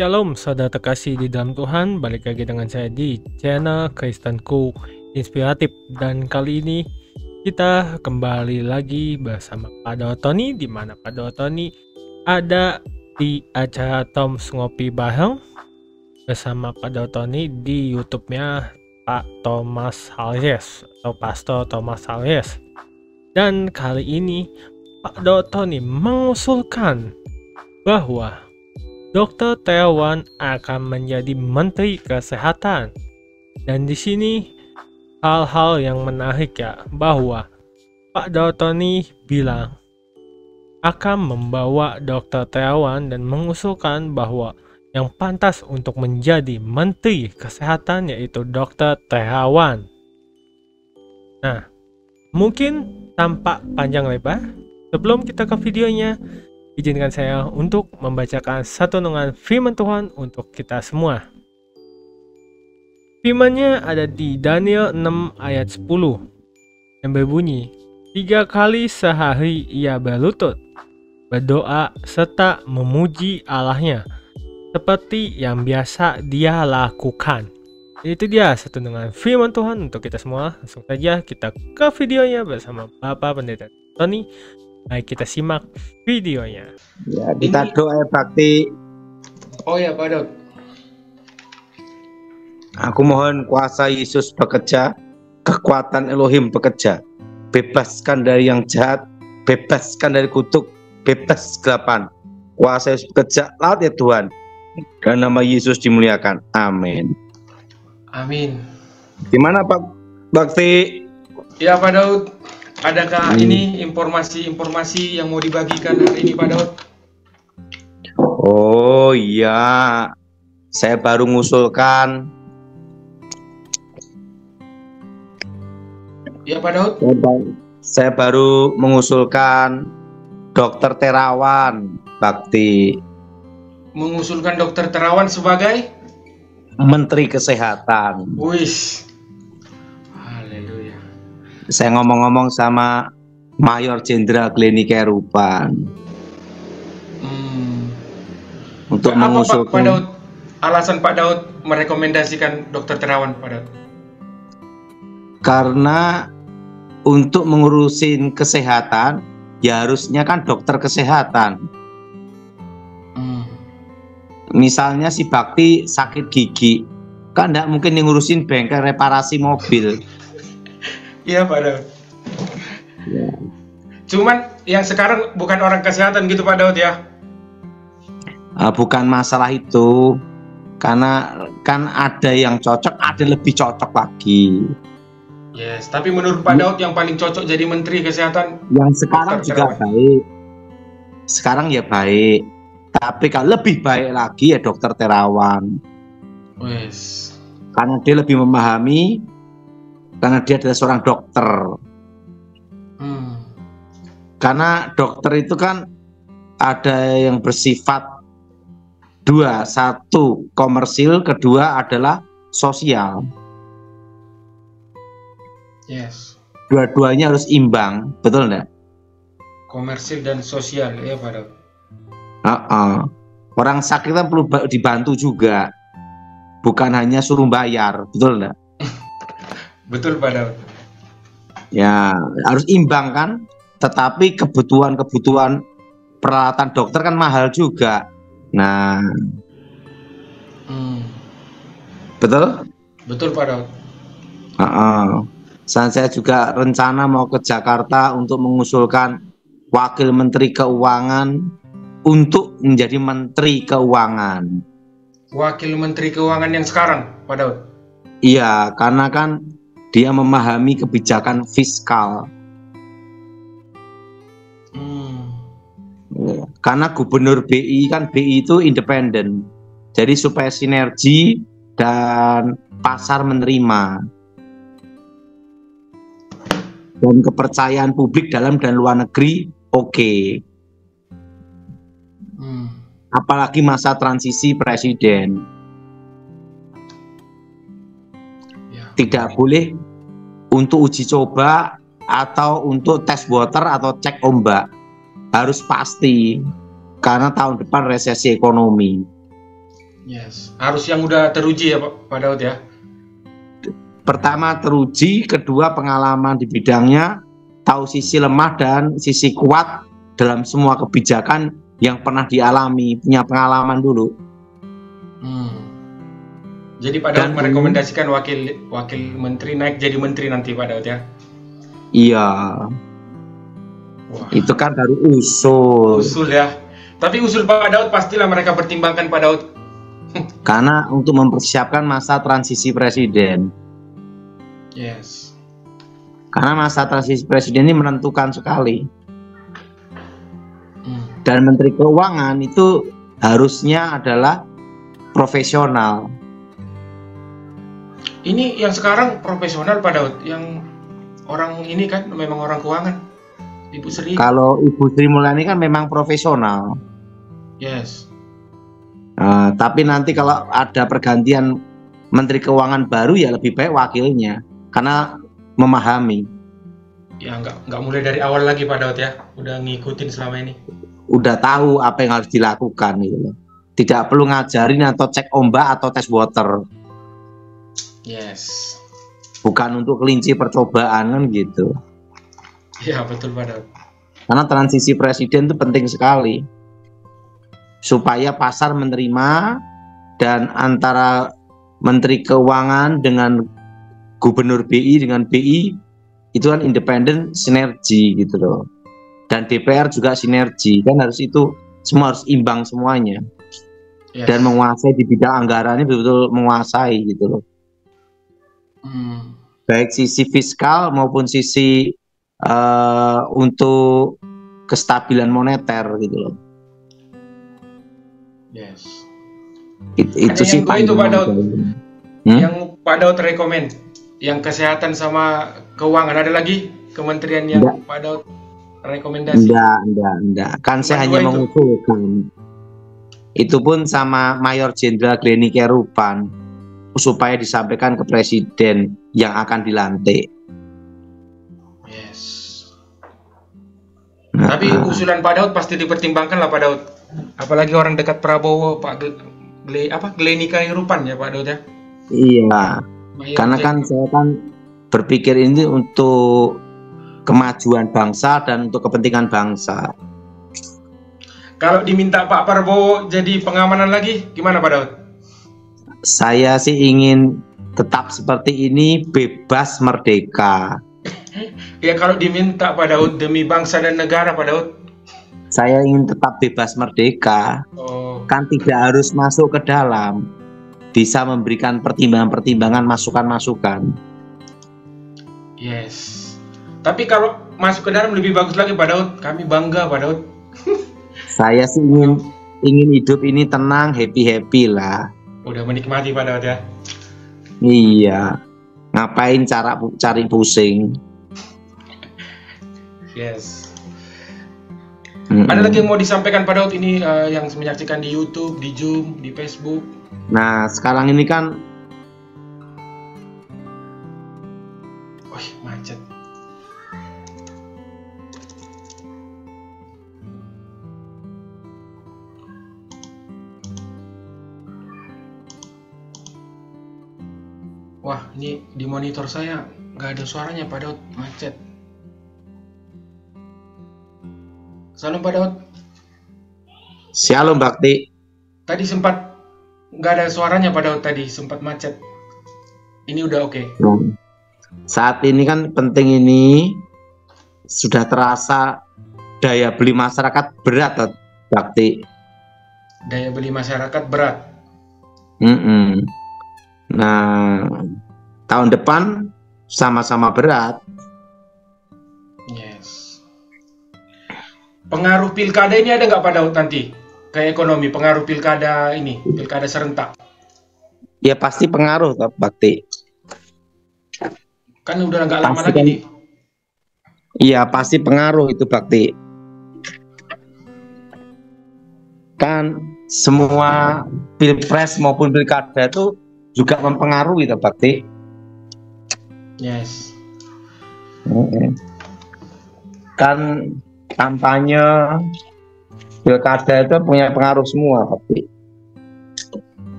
Shalom saudara terkasih di dalam Tuhan, balik lagi dengan saya di channel Kristenku Inspiratif. Dan kali ini kita kembali lagi bersama Pak Dotoni, di mana Pak Dotoni ada di acara Toms Ngopi Bareng bersama Pak Dotoni di YouTube-nya Pak Thomas Haljes atau Pastor Thomas Haljes. Dan kali ini Pak Dotoni mengusulkan bahwa Dr. Terawan akan menjadi Menteri Kesehatan. Dan di sini hal-hal yang menarik ya, bahwa Pak Dotoni bilang akan membawa Dr. Terawan dan mengusulkan bahwa yang pantas untuk menjadi Menteri Kesehatan yaitu Dr. Terawan. Nah, mungkin tanpa panjang lebar, sebelum kita ke videonya, izinkan saya untuk membacakan satu renungan firman Tuhan untuk kita semua. Firman-Nya ada di Daniel 6 ayat 10 yang berbunyi, 3 kali sehari ia berlutut, berdoa serta memuji Allahnya seperti yang biasa dia lakukan. Itu dia satu renungan firman Tuhan untuk kita semua. Langsung saja kita ke videonya bersama Bapak Pendeta Tony. Baik, kita simak videonya. Ya, kita doa bakti. Oh ya, Pak Dot. Aku mohon kuasa Yesus bekerja, kekuatan Elohim bekerja. Bebaskan dari yang jahat, bebaskan dari kutuk, bebas kegelapan. Kuasa Yesus bekerja, laut ya Tuhan. Dan nama Yesus dimuliakan. Amin. Amin. Gimana Pak Bakti? Ya, Pak Daud. Adakah ini informasi-informasi yang mau dibagikan hari ini, Pak Daud? Oh iya, saya baru mengusulkan. Ya, Pak Daud. Saya baru mengusulkan Dr. Terawan Bakti. Mengusulkan Dr. Terawan sebagai Menteri Kesehatan. Wis. Haleluya. Saya ngomong-ngomong sama Mayor Jenderal Glenny Kerupan untuk Apa mengusulkan. Pak Daud? Alasan Pak Daud merekomendasikan Dr. Terawan, Pak Daud? Karena untuk mengurusin kesehatan ya harusnya kan dokter kesehatan. Misalnya si Bakti sakit gigi, kan enggak mungkin ngurusin bengkel reparasi mobil. Iya, Pak Daud. Ya. Cuman yang sekarang bukan orang kesehatan gitu, Pak Daud ya? Bukan masalah itu, karena kan ada yang cocok, ada lebih cocok lagi. Yes, tapi menurut Pak Daud yang paling cocok jadi Menteri Kesehatan Yang sekarang Dr. juga Terawan. baik. Sekarang ya baik. Tapi kalau lebih baik lagi ya Dokter Terawan. Wes. Karena dia lebih memahami, karena dia adalah seorang dokter. Karena dokter itu kan ada yang bersifat dua, satu komersil, kedua adalah sosial. Yes. Dua-duanya harus imbang, betul enggak? Komersil dan sosial ya, Pak Daud. Orang sakit kan perlu dibantu juga, bukan hanya suruh bayar, betul enggak? Betul, Pak Daud. Ya harus imbang kan, tetapi kebutuhan peralatan dokter kan mahal juga. Nah, betul? Betul, Pak Daud. Saya juga rencana mau ke Jakarta untuk mengusulkan Wakil Menteri Keuangan untuk menjadi Menteri Keuangan. Wakil Menteri Keuangan yang sekarang, Pak Daud. Iya, karena kan dia memahami kebijakan fiskal. Karena Gubernur BI kan, BI itu independen. Jadi supaya sinergi dan pasar menerima. Dan kepercayaan publik dalam dan luar negeri oke. Apalagi masa transisi presiden. Tidak boleh untuk uji coba atau untuk tes water atau cek ombak. Harus pasti, karena tahun depan resesi ekonomi. Yes. Harus yang udah teruji ya Pak Daud ya. Pertama teruji, kedua pengalaman di bidangnya, tahu sisi lemah dan sisi kuat dalam semua kebijakan yang pernah dialami, punya pengalaman dulu. Jadi Pak Daud merekomendasikan wakil menteri naik jadi menteri nanti Pak Daud ya? Iya. Wah. Itu kan baru usul. Usul ya. Tapi usul Pak Daud pastilah mereka pertimbangkan Pak Daud. Karena untuk mempersiapkan masa transisi presiden. Yes. Karena masa transisi presiden ini menentukan sekali. Dan Menteri Keuangan itu harusnya adalah profesional. Ini yang sekarang profesional Pak Daud, yang orang ini kan memang orang keuangan, Ibu Sri. Kalau Ibu Sri Mulyani kan memang profesional. Yes. Tapi nanti kalau ada pergantian Menteri Keuangan baru ya lebih baik wakilnya, karena memahami. Ya nggak mulai dari awal lagi Pak Daud ya, udah ngikutin selama ini. Udah tahu apa yang harus dilakukan gitu loh. Tidak perlu ngajarin atau cek ombak atau tes water. Yes. Bukan untuk kelinci percobaan kan gitu. Ya betul Pak Daud. Karena transisi presiden itu penting sekali. Supaya pasar menerima dan antara Menteri Keuangan dengan Gubernur BI dengan BI itu kan independen, sinergi gitu loh. Dan DPR juga sinergi, kan harus itu semua harus imbang semuanya. Yes. Dan menguasai di bidang anggaran ini betul-betul menguasai gitu loh. Baik sisi fiskal maupun sisi untuk kestabilan moneter gitu loh. Yes. Itu sih itu Pak Daud. Yang Pak Daud rekomend, yang kesehatan sama keuangan, ada lagi kementerian yang Pak Daud rekomendasi? Enggak. Kan saya hanya mengusulkan. Itu pun sama Mayor Jenderal Gleni Kerupan supaya disampaikan ke presiden yang akan dilantik. Yes. Tapi usulan Pak Daud pasti dipertimbangkan lah Pak Daud. Apalagi orang dekat Prabowo, Pak Gleni Kerupan ya Pak Daud ya. Iya. Karena kan saya kan berpikir ini untuk kemajuan bangsa dan untuk kepentingan bangsa. Kalau diminta Pak Prabowo jadi pengamanan lagi, gimana Pak Daud? Saya sih ingin tetap seperti ini, bebas merdeka. Ya kalau diminta Pak Daud demi bangsa dan negara Pak Daud. Saya ingin tetap bebas merdeka. Kan tidak harus masuk ke dalam. Bisa memberikan pertimbangan-pertimbangan, masukan-masukan. Yes. Tapi kalau masuk ke dalam lebih bagus lagi Pak Daud. Kami bangga Pak Daud. Saya sih ingin hidup ini tenang, happy lah. Udah menikmati Pak Daud ya. Iya. Ngapain cari pusing? Yes. Ada lagi yang mau disampaikan Pak Daud ini yang menyaksikan di YouTube, di Zoom, di Facebook? Nah, sekarang ini kan macet. Wah, ini di monitor saya nggak ada suaranya Pak Daud, macet. Salam Pak Daud. Shalom Bakti. Tadi sempat nggak ada suaranya Pak Daud, tadi sempat macet. Ini udah oke. Saat ini kan penting ini sudah terasa daya beli masyarakat berat, Bakti. Daya beli masyarakat berat. Nah, tahun depan sama-sama berat. Yes. Pengaruh pilkada ini ada nggak Pak Daud nanti ke ekonomi? Pengaruh pilkada ini, pilkada serentak? Ya pasti pengaruh, Bakti. Kan udah nggak lama lagi nih. Iya pasti pengaruh itu Bakti. Kan semua pilpres maupun pilkada itu juga mempengaruhi itu Bakti. Yes. Kan kampanye pilkada itu punya pengaruh semua Bakti.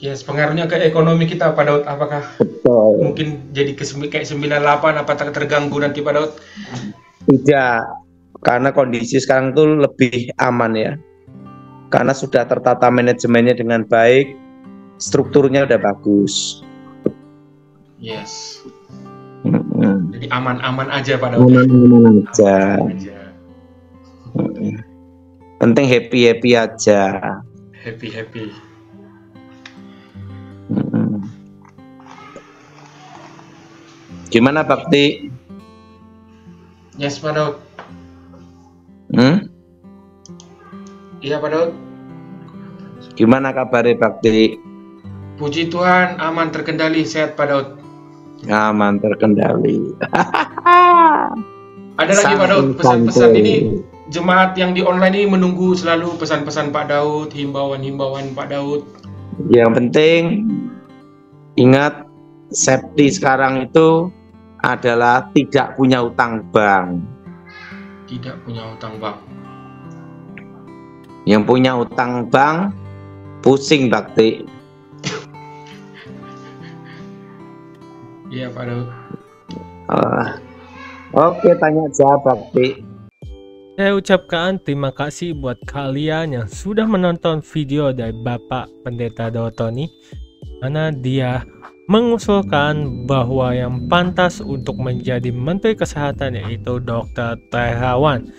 Yes, pengaruhnya ke ekonomi kita Pak Daud, apakah Betul. mungkin jadi kayak 98, apa terganggu nanti Pak Daud? Tidak, karena kondisi sekarang tuh lebih aman ya. Karena sudah tertata manajemennya dengan baik, strukturnya udah bagus. Yes. Mm-mm. Jadi aman-aman aja Pak Daud. Aman-aman aja. Aman aja. Penting happy-happy aja. Happy. Mm-mm. Gimana Bakti? Yes Pak Daud. Iya Pak Daud. Gimana kabarnya Bakti? Puji Tuhan, aman, terkendali, sehat Pak Daud. Aman, terkendali. Ada lagi Pak Daud, pesan-pesan ini jemaat yang di online ini menunggu selalu pesan-pesan Pak Daud, himbauan-himbauan Pak Daud. Yang penting ingat, safety sekarang itu adalah tidak punya utang bank. Tidak punya utang bank. Yang punya utang bank pusing Bakti. Iya Pak Daud. Oke, tanya jawab Bakti. Saya ucapkan terima kasih buat kalian yang sudah menonton video dari Bapak Pendeta Daud Tony, mana dia mengusulkan bahwa yang pantas untuk menjadi Menteri Kesehatan yaitu Dr. Terawan.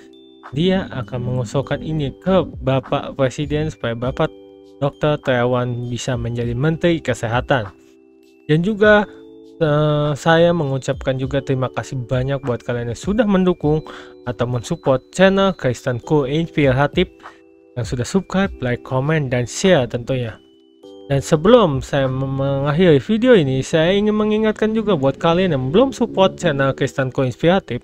Dia akan mengusulkan ini ke Bapak Presiden supaya Bapak Dr. Terawan bisa menjadi Menteri Kesehatan. Dan juga saya mengucapkan juga terima kasih banyak buat kalian yang sudah mendukung atau mensupport channel Kristenku Inspiratif, yang sudah subscribe, like, comment, dan share tentunya. Dan sebelum saya mengakhiri video ini, saya ingin mengingatkan juga buat kalian yang belum support channel Kristenku Inspiratif,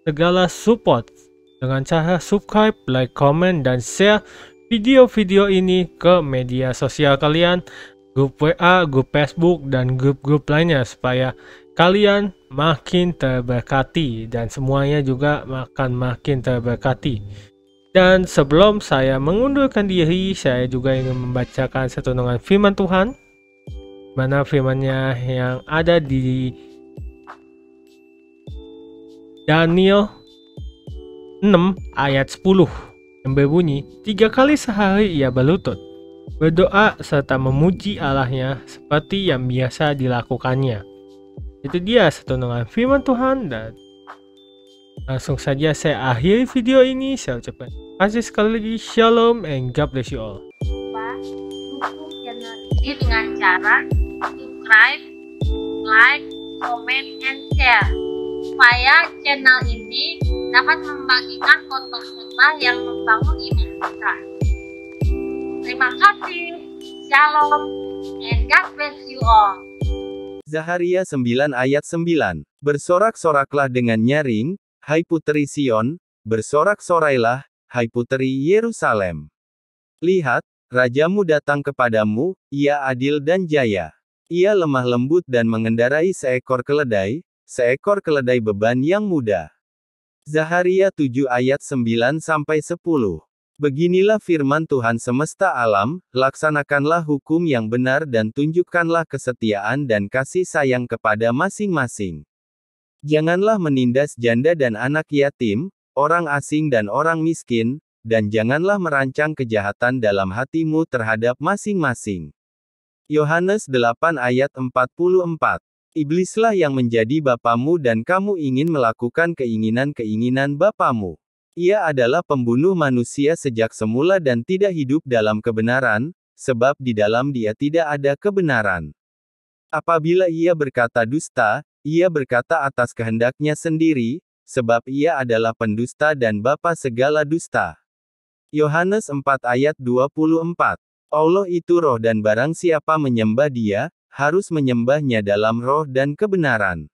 segala support dengan cara subscribe, like, comment, dan share video-video ini ke media sosial kalian, grup WA, grup Facebook, dan grup-grup lainnya, supaya kalian makin terberkati dan semuanya juga akan makin terberkati. Dan sebelum saya mengundurkan diri, saya juga ingin membacakan setuntungan firman Tuhan, mana firmannya yang ada di Daniel 6 ayat 10 yang berbunyi, 3 kali sehari ia berlutut, berdoa serta memuji Allahnya seperti yang biasa dilakukannya. Itu dia setuntungan firman Tuhan, dan langsung saja saya akhiri video ini. Saya ucapkan terima kasih sekali lagi. Shalom and God bless you all. Dukung channel ini dengan cara subscribe, like, comment, and share, supaya channel ini dapat membagikan khotbah-khotbah yang membangun iman kita. Terima kasih. Shalom and God bless you all. Zaharia 9 ayat 9. Bersorak-soraklah dengan nyaring, hai puteri Sion, bersorak-sorailah, hai puteri Yerusalem. Lihat, rajamu datang kepadamu, ia adil dan jaya. Ia lemah lembut dan mengendarai seekor keledai beban yang mudah. Zaharia 7 ayat 9-10. Beginilah firman Tuhan semesta alam, laksanakanlah hukum yang benar dan tunjukkanlah kesetiaan dan kasih sayang kepada masing-masing. Janganlah menindas janda dan anak yatim, orang asing dan orang miskin, dan janganlah merancang kejahatan dalam hatimu terhadap masing-masing. Yohanes 8 ayat 44. Iblislah yang menjadi bapamu dan kamu ingin melakukan keinginan-keinginan bapamu. Ia adalah pembunuh manusia sejak semula dan tidak hidup dalam kebenaran, sebab di dalam dia tidak ada kebenaran. Apabila ia berkata dusta, ia berkata atas kehendaknya sendiri, sebab ia adalah pendusta dan bapa segala dusta. Yohanes 4 ayat 24. Allah itu roh dan barang siapa menyembah dia, harus menyembahnya dalam roh dan kebenaran.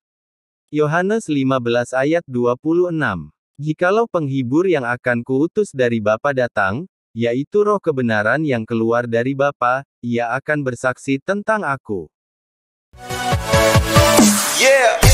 Yohanes 15 ayat 26. Jikalau penghibur yang akan kuutus dari Bapa datang, yaitu roh kebenaran yang keluar dari Bapa, ia akan bersaksi tentang aku. Yeah.